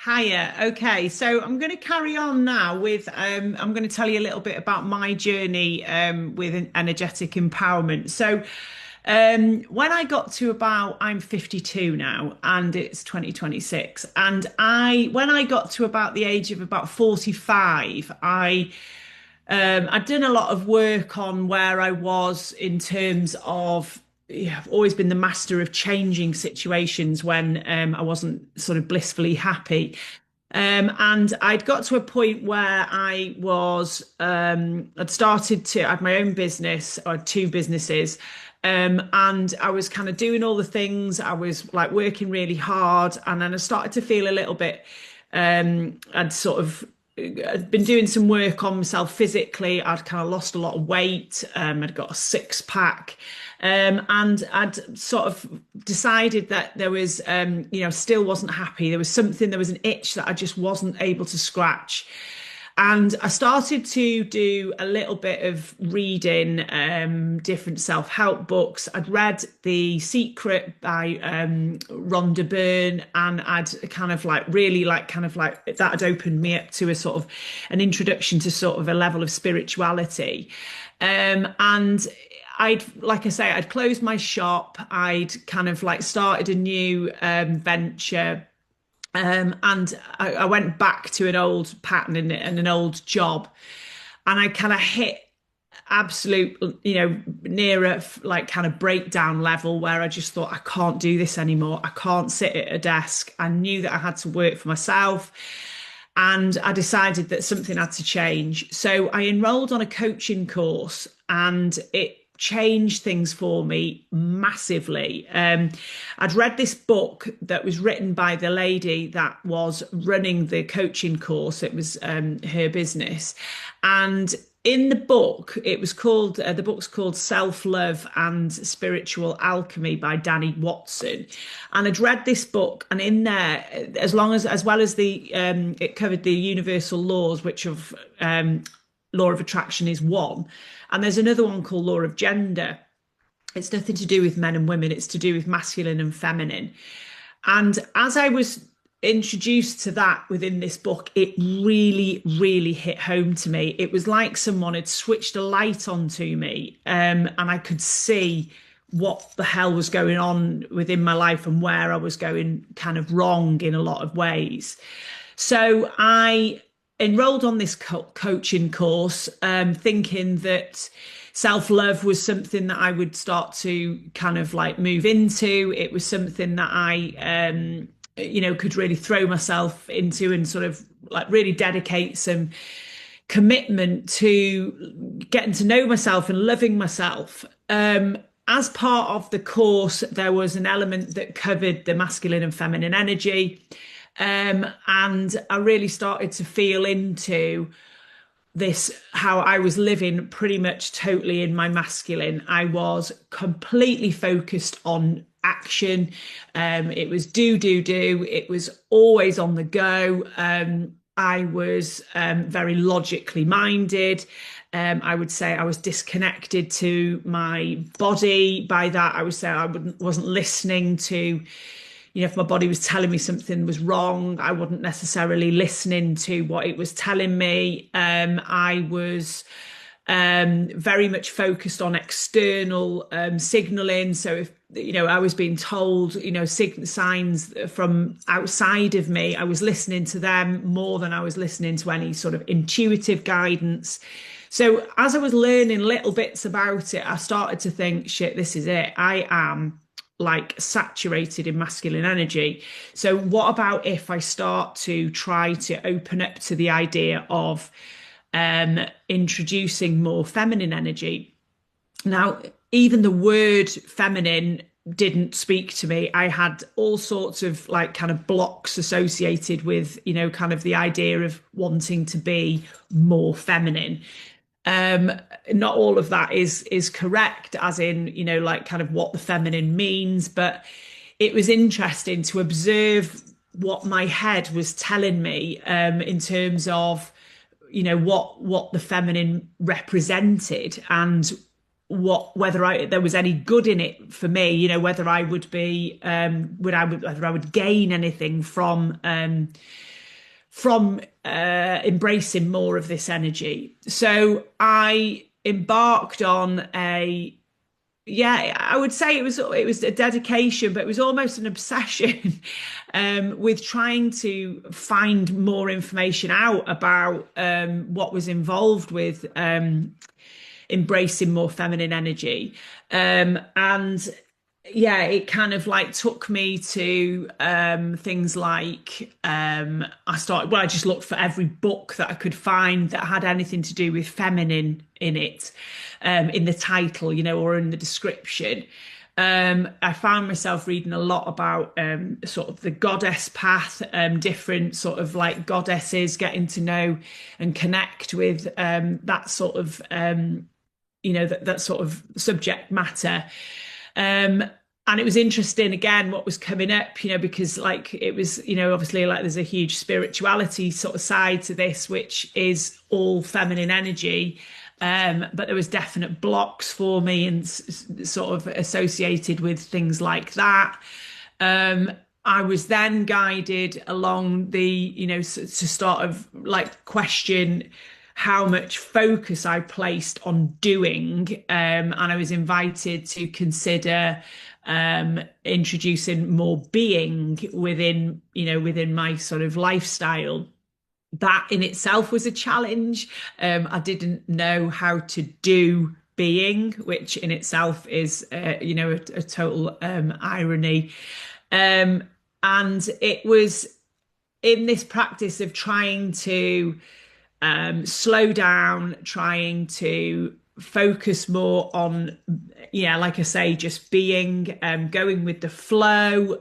Hiya. Okay, so I'm going to carry on now with I'm going to tell you a little bit about my journey with energetic empowerment. When I got to about I'm 52 now and it's 2026, and I when I got to about the age of about 45, I'd done a lot of work on where I was in terms of, yeah, I've always been the master of changing situations when I wasn't sort of blissfully happy. And I'd got to a point where I'd started to, I had my own business, or two businesses. And I was kind of doing all the things. I was like working really hard. And then I started to feel a little bit, I'd sort of I'd been doing some work on myself physically. I'd kind of lost a lot of weight. I'd got a six pack. And I'd sort of decided that there was, still wasn't happy. There was an itch that I just wasn't able to scratch. And I started to do a little bit of reading different self-help books. I'd read The Secret by Rhonda Byrne, and I'd kind of like really like kind of like that had opened me up to a sort of an introduction to sort of a level of spirituality. And like I say, I'd closed my shop. I'd kind of like started a new venture. And I went back to an old pattern and an old job, and I kind of hit absolute, nearer like kind of breakdown level where I just thought, I can't do this anymore. I can't sit at a desk. I knew that I had to work for myself. And I decided that something had to change. So I enrolled on a coaching course, and it changed things for me massively. I'd read this book that was written by the lady that was running the coaching course. It was her business. And in the book, the book's called Self-Love and Spiritual Alchemy by Danny Watson. And I'd read this book, and in there, as well as it covered the universal laws, which of law of attraction is one. And there's another one called law of gender. It's nothing to do with men and women. It's to do with masculine and feminine. And as I was introduced to that within this book, it really, really hit home to me. It was like someone had switched a light on to me, and I could see what the hell was going on within my life and where I was going kind of wrong in a lot of ways. So I enrolled on this coaching course, thinking that self-love was something that I would start to kind of like move into. It was something that I, could really throw myself into and sort of like really dedicate some commitment to getting to know myself and loving myself. As part of the course, there was an element that covered the masculine and feminine energy. And I really started to feel into this, how I was living pretty much totally in my masculine. I was completely focused on action. It was do, do, do. It was always on the go. I was very logically minded. I would say I was disconnected to my body. By that, I would say wasn't listening to, if my body was telling me something was wrong, I wasn't necessarily listening to what it was telling me. I was very much focused on external signaling. So if, I was being told, signs from outside of me, I was listening to them more than I was listening to any sort of intuitive guidance. So as I was learning little bits about it, I started to think, shit, this is it. I am like saturated in masculine energy. So what about if I start to try to open up to the idea of introducing more feminine energy? Now, even the word feminine didn't speak to me. I had all sorts of like kind of blocks associated with, kind of the idea of wanting to be more feminine. Not all of that is correct, as in, like kind of what the feminine means, but it was interesting to observe what my head was telling me in terms of, what the feminine represented and there was any good in it for me, whether I would be whether I would gain anything from embracing more of this energy. So I embarked on I would say it was a dedication, but it was almost an obsession with trying to find more information out about what was involved with embracing more feminine energy. And yeah, it kind of like took me to things like I just looked for every book that I could find that had anything to do with feminine in it, in the title, or in the description. I found myself reading a lot about sort of the goddess path, different sort of like goddesses, getting to know and connect with that sort of that sort of subject matter. And it was interesting again what was coming up, because like it was, obviously like there's a huge spirituality sort of side to this, which is all feminine energy. But there was definite blocks for me and sort of associated with things like that. I was then guided along to sort of like question how much focus I placed on doing. And I was invited to consider introducing more being within my sort of lifestyle. That in itself was a challenge. I didn't know how to do being, which in itself is, a total irony. And it was in this practice of trying to slow down, trying to focus more on, like I say, just being, going with the flow,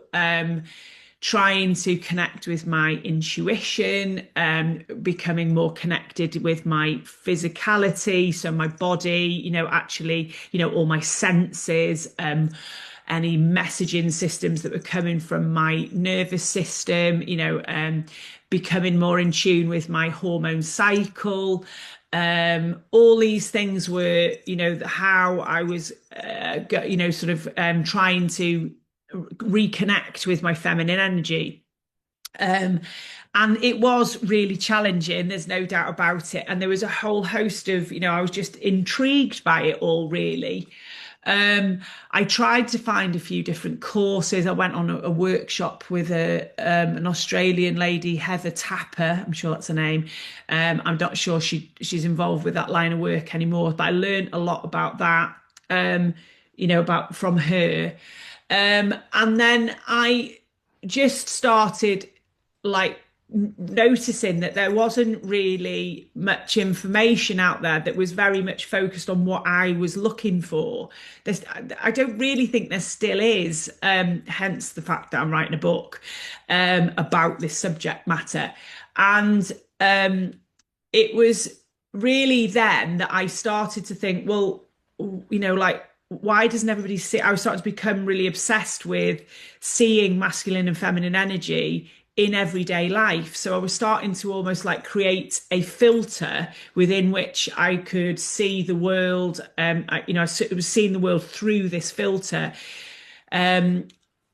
trying to connect with my intuition, becoming more connected with my physicality, so my body, actually, all my senses, any messaging systems that were coming from my nervous system, becoming more in tune with my hormone cycle. All these things were, how I was, sort of trying to reconnect with my feminine energy. And it was really challenging, there's no doubt about it. And there was a whole host of, I was just intrigued by it all, really. I tried to find a few different courses. I went on a workshop with an Australian lady, Heather Tapper. I'm sure that's her name. I'm not sure she's involved with that line of work anymore, but I learned a lot about that, about from her. And then I just started like noticing that there wasn't really much information out there that was very much focused on what I was looking for. I don't really think there still is, hence the fact that I'm writing a book about this subject matter. And it was really then that I started to think, well, like, why doesn't everybody see? I was starting to become really obsessed with seeing masculine and feminine energy in everyday life. So I was starting to almost like create a filter within which I could see the world. I was seeing the world through this filter.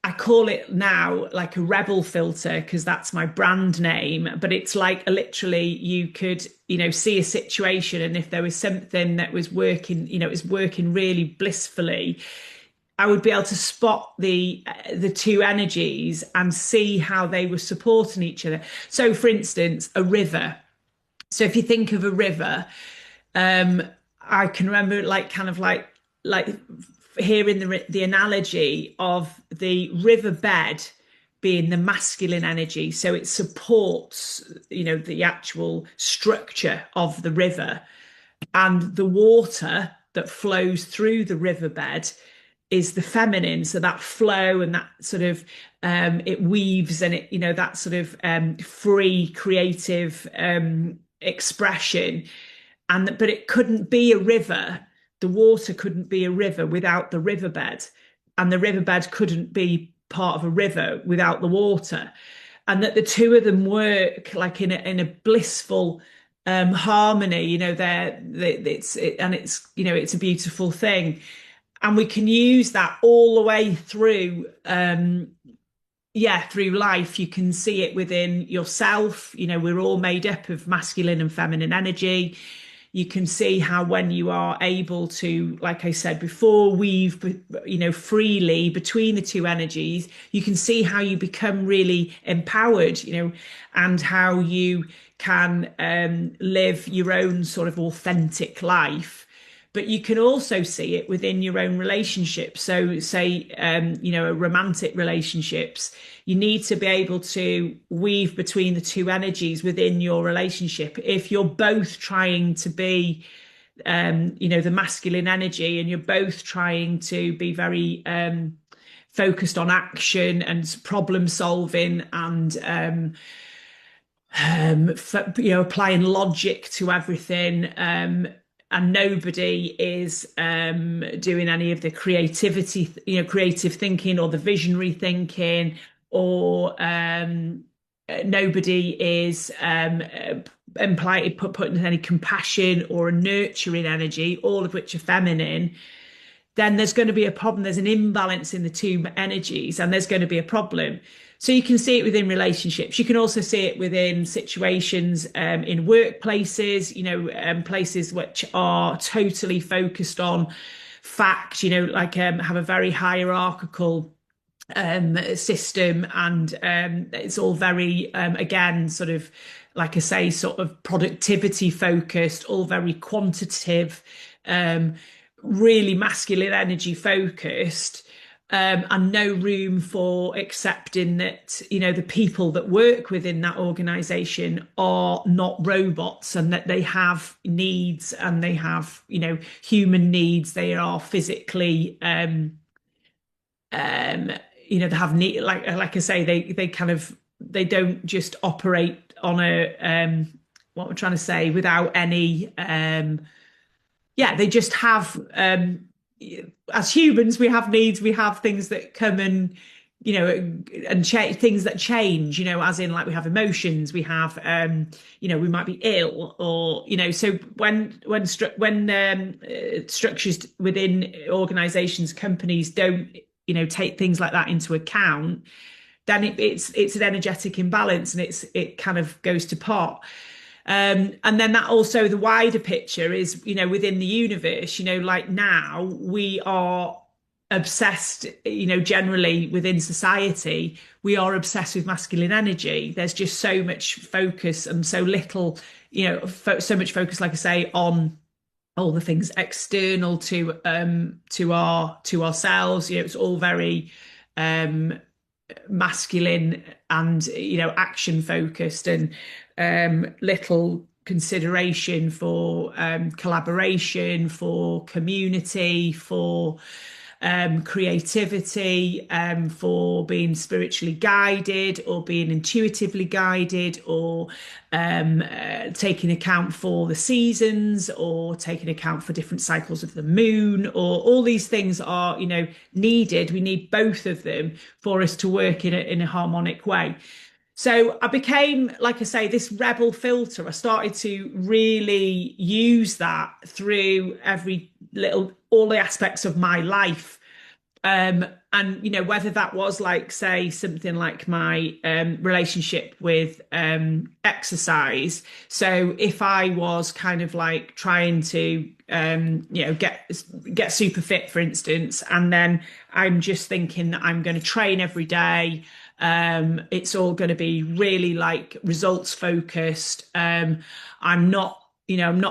I call it now like a rebel filter because that's my brand name, but it's like literally you could, see a situation, and if there was something that was working, it was working really blissfully, I would be able to spot the two energies and see how they were supporting each other. So for instance, a river. So if you think of a river, I can remember like kind of like hearing the analogy of the riverbed being the masculine energy. So it supports, the actual structure of the river, and the water that flows through the riverbed is the feminine. So that flow and that sort of, it weaves and it, that sort of free creative expression. But it couldn't be a river. The water couldn't be a river without the riverbed, and the riverbed couldn't be part of a river without the water. And that the two of them work like in a blissful harmony. And it's, it's a beautiful thing. And we can use that all the way through, through life. You can see it within yourself. We're all made up of masculine and feminine energy. You can see how when you are able to, like I said before, weave, freely between the two energies, you can see how you become really empowered, and how you can live your own sort of authentic life. But you can also see it within your own relationships. So say, romantic relationships, you need to be able to weave between the two energies within your relationship. If you're both trying to be, the masculine energy, and you're both trying to be very focused on action and problem solving, and applying logic to everything, and nobody is doing any of the creative thinking or the visionary thinking, or nobody is putting any compassion or nurturing energy, all of which are feminine, then there's going to be a problem. There's an imbalance in the two energies, and there's going to be a problem. So you can see it within relationships. You can also see it within situations in workplaces, places which are totally focused on fact, have a very hierarchical system, and it's all very, again, sort of, like I say, sort of productivity focused, all very quantitative, really masculine energy focused. And no room for accepting that, the people that work within that organization are not robots, and that they have needs, and they have, human needs. They are physically, they have need, like I say, they don't just operate on a, what I'm trying to say, without any, they just have, as humans, we have needs, we have things that come and, and things that change, as in, like, we have emotions, we have, we might be ill, or, so when structures within organizations, companies don't, take things like that into account, then it's an energetic imbalance, and it kind of goes to pot. And then that also, the wider picture is, within the universe, like now we are obsessed, generally within society, we are obsessed with masculine energy. There's just so much focus and so little, so much focus, like I say, on all the things external to ourselves. It's all very masculine and, action focused, and little consideration for collaboration, for community, for creativity, for being spiritually guided, or being intuitively guided, or taking account for the seasons, or taking account for different cycles of the moon, or all these things are, needed. We need both of them for us to work in a harmonic way. So I became, like I say, this rebel filter. I started to really use that through all the aspects of my life. And, whether that was, like, say, something like my relationship with exercise. So if I was kind of like trying to, get super fit, for instance, and then I'm just thinking that I'm going to train every day. It's all going to be really, like, results focused. I'm not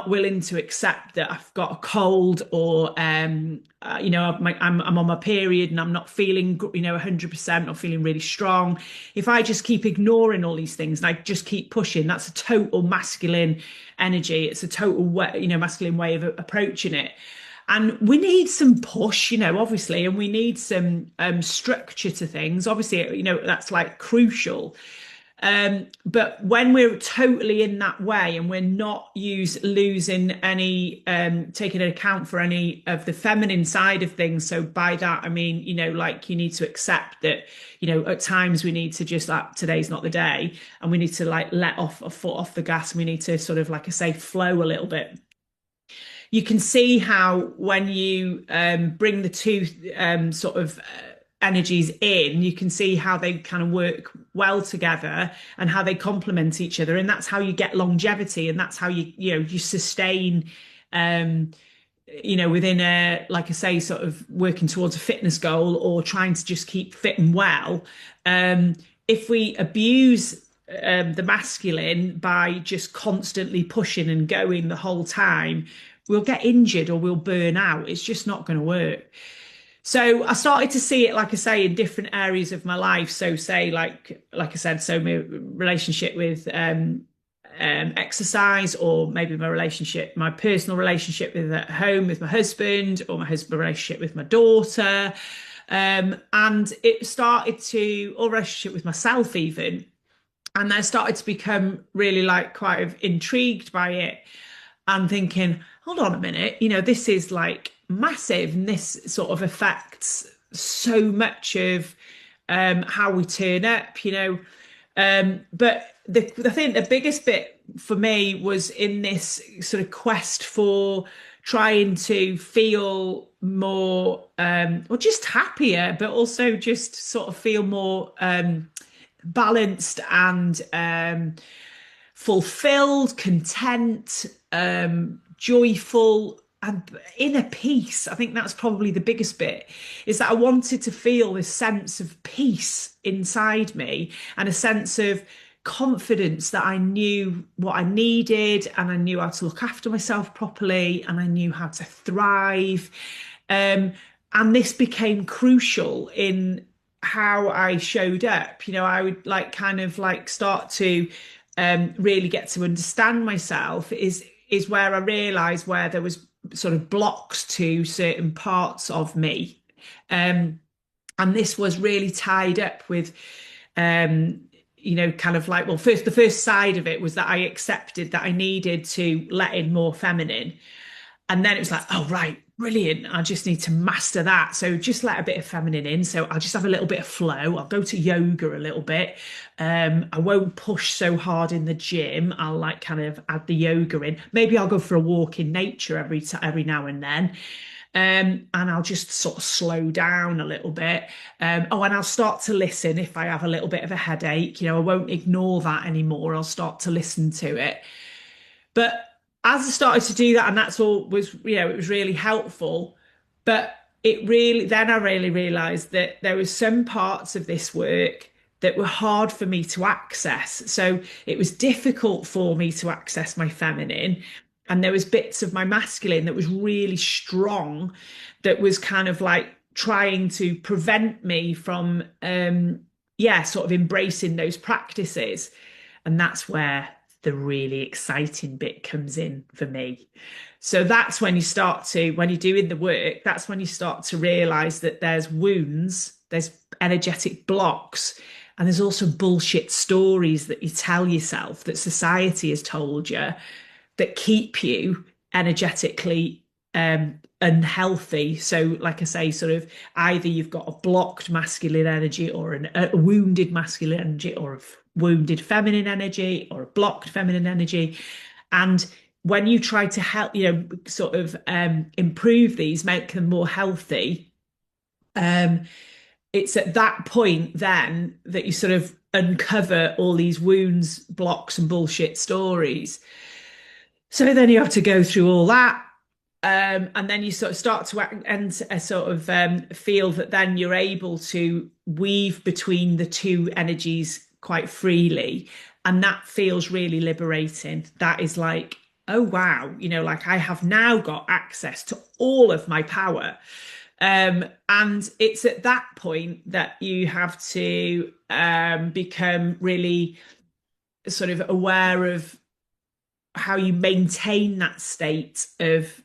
willing to accept that I've got a cold, or I'm on my period and I'm not feeling 100%, not feeling really strong. If I just keep ignoring all these things and I just keep pushing, that's a total masculine energy. It's a total masculine way of approaching it. And we need some push, obviously, and we need some structure to things. Obviously, that's, like, crucial. But when we're totally in that way and we're not losing any, taking into account for any of the feminine side of things. So by that, I mean, like you need to accept that, at times we need to just like, today's not the day, and we need to like let off a foot off the gas, and we need to sort of, like I say, flow a little bit. You can see how when you bring the two sort of energies in, you can see how they kind of work well together and how they complement each other, and that's how you get longevity, and that's how you sustain within a, like I say, sort of working towards a fitness goal or trying to just keep fit and well. If we abuse the masculine by just constantly pushing and going the whole time, we'll get injured or we'll burn out. It's just not going to work. So I started to see it, like I say, in different areas of my life. So say, like I said, so my relationship with exercise, or maybe my personal relationship with at home with my husband, or my husband relationship with my daughter. And it started to, or relationship with myself even. And I started to become really like quite intrigued by it and thinking, hold on a minute, this is like massive, and this sort of affects so much of how we turn up. But I think the biggest bit for me was in this sort of quest for trying to feel more, or just happier, but also just sort of feel more balanced and fulfilled, content, joyful, and inner peace. I think that's probably the biggest bit, is that I wanted to feel this sense of peace inside me and a sense of confidence that I knew what I needed, and I knew how to look after myself properly, and I knew how to thrive. And this became crucial in how I showed up. I would like kind of like start to really get to understand myself is where I realized where there was sort of blocks to certain parts of me. And this was really tied up with, kind of like, well, the first side of it was that I accepted that I needed to let in more feminine. And then it was like, oh, right, brilliant. I just need to master that. So just let a bit of feminine in. So I'll just have a little bit of flow. I'll go to yoga a little bit. I won't push so hard in the gym. I'll like kind of add the yoga in. Maybe I'll go for a walk in nature every now and then. And I'll just sort of slow down a little bit. And I'll start to listen if I have a little bit of a headache. I won't ignore that anymore. I'll start to listen to it. But as I started to do that, and that's all was, it was really helpful. But then I really realized that there were some parts of this work that were hard for me to access. So it was difficult for me to access my feminine. And there was bits of my masculine that was really strong, that was kind of like trying to prevent me from, sort of embracing those practices. And that's where the really exciting bit comes in for me. So that's when when you're doing the work, that's when you start to realize that there's wounds, there's energetic blocks, and there's also bullshit stories that you tell yourself, that society has told you, that keep you energetically unhealthy. So like I say, sort of either you've got a blocked masculine energy, or a wounded masculine energy, or a wounded feminine energy, or a blocked feminine energy. And when you try to help, sort of improve these, make them more healthy, it's at that point then that you sort of uncover all these wounds, blocks, and bullshit stories. So then you have to go through all that. And then you sort of start to act and sort of feel that then you're able to weave between the two energies quite freely. And that feels really liberating. That is like, oh, wow, like I have now got access to all of my power. And it's at that point that you have to become really sort of aware of how you maintain that state of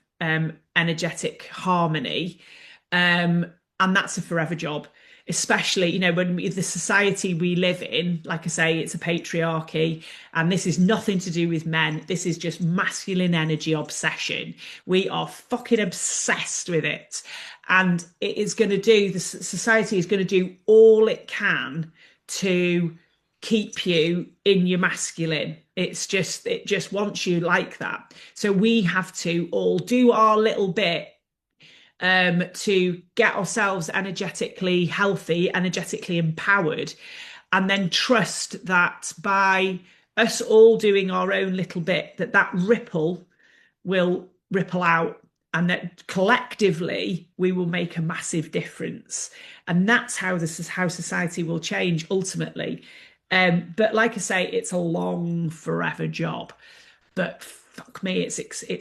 energetic harmony. And that's a forever job. especially, when the society we live in, like I say, it's a patriarchy, and this is nothing to do with men. This is just masculine energy obsession. We are fucking obsessed with it. And it is going to do, the society is going to do all it can to keep you in your masculine. It just wants you like that. So we have to all do our little bit to get ourselves energetically healthy, energetically empowered, and then trust that by us all doing our own little bit, that ripple will ripple out, and that collectively we will make a massive difference. And that's how how society will change ultimately. But like I say, it's a long, forever job. But fuck me, it's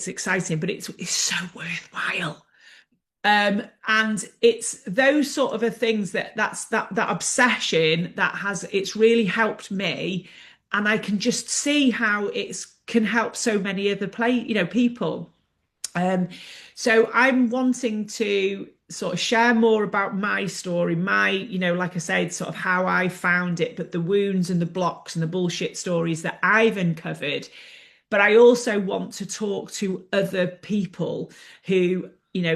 exciting, but it's so worthwhile. And it's those sort of things that obsession that has it's really helped me, and I can just see how it's can help so many other people. Um, so I'm wanting to sort of share more about my story, like I said, sort of how I found it, but the wounds and the blocks and the bullshit stories that I've uncovered. But I also want to talk to other people who,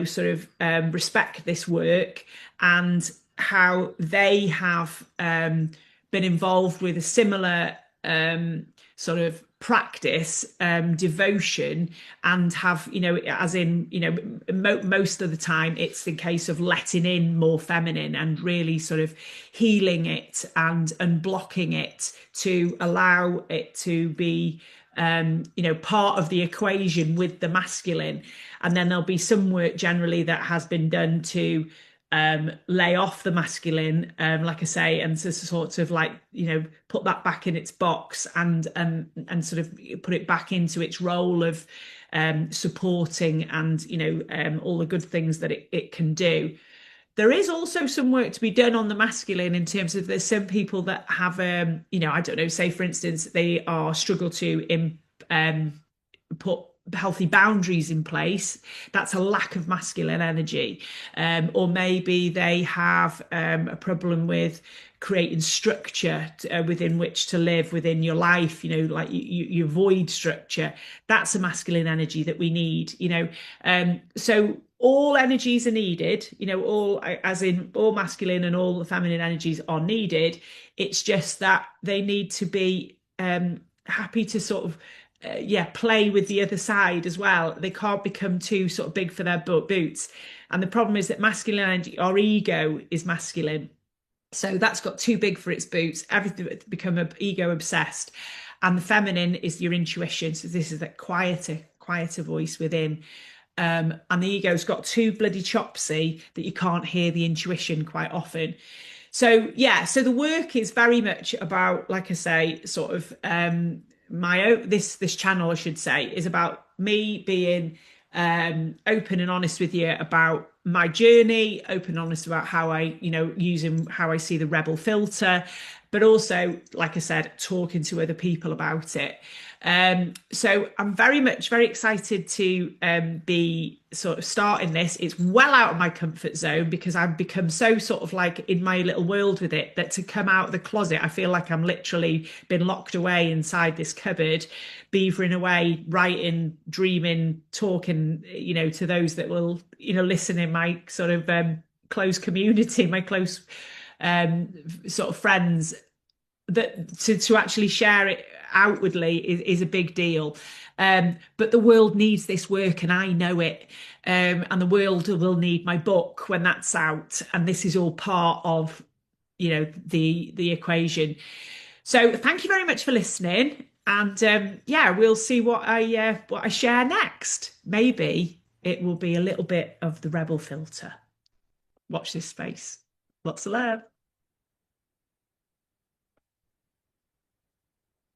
sort of respect this work, and how they have been involved with a similar sort of practice, devotion, and have, as in, most of the time it's the case of letting in more feminine and really sort of healing it and unblocking it to allow it to be part of the equation with the masculine. And then there'll be some work generally that has been done to lay off the masculine, like I say, and to sort of like, put that back in its box, and sort of put it back into its role of supporting and, all the good things that it can do. There is also some work to be done on the masculine in terms of there's some people that have, I don't know, say for instance, they are struggle to put healthy boundaries in place. That's a lack of masculine energy. Or maybe they have a problem with creating structure within which to live within your life, like you avoid structure. That's a masculine energy that we need, so all energies are needed, all as in all masculine and all the feminine energies are needed. It's just that they need to be happy to sort of play with the other side as well. They can't become too sort of big for their boots. And the problem is that masculine energy, our ego is masculine, so that's got too big for its boots. Everything become ego obsessed. And the feminine is your intuition, so this is that quieter voice within. And the ego's got too bloody chopsy that you can't hear the intuition quite often. So so the work is very much about, like I say, sort of my own, this channel, I should say, is about me being open and honest with you about my journey, open and honest about how I, using how I see the rebel filter, but also, like I said, talking to other people about it. So I'm very excited to be sort of starting this. It's well out of my comfort zone because I've become so sort of like in my little world with it, that to come out of the closet, I feel like I'm literally been locked away inside this cupboard, beavering away, writing, dreaming, talking, to those that will, listen in my sort of close community, my close sort of friends, that to actually share it outwardly is a big deal. But the world needs this work, and I know it. And the world will need my book when that's out. And this is all part of, the equation. So thank you very much for listening. And we'll see what I share next. Maybe it will be a little bit of the rebel filter. Watch this space. Lots of love.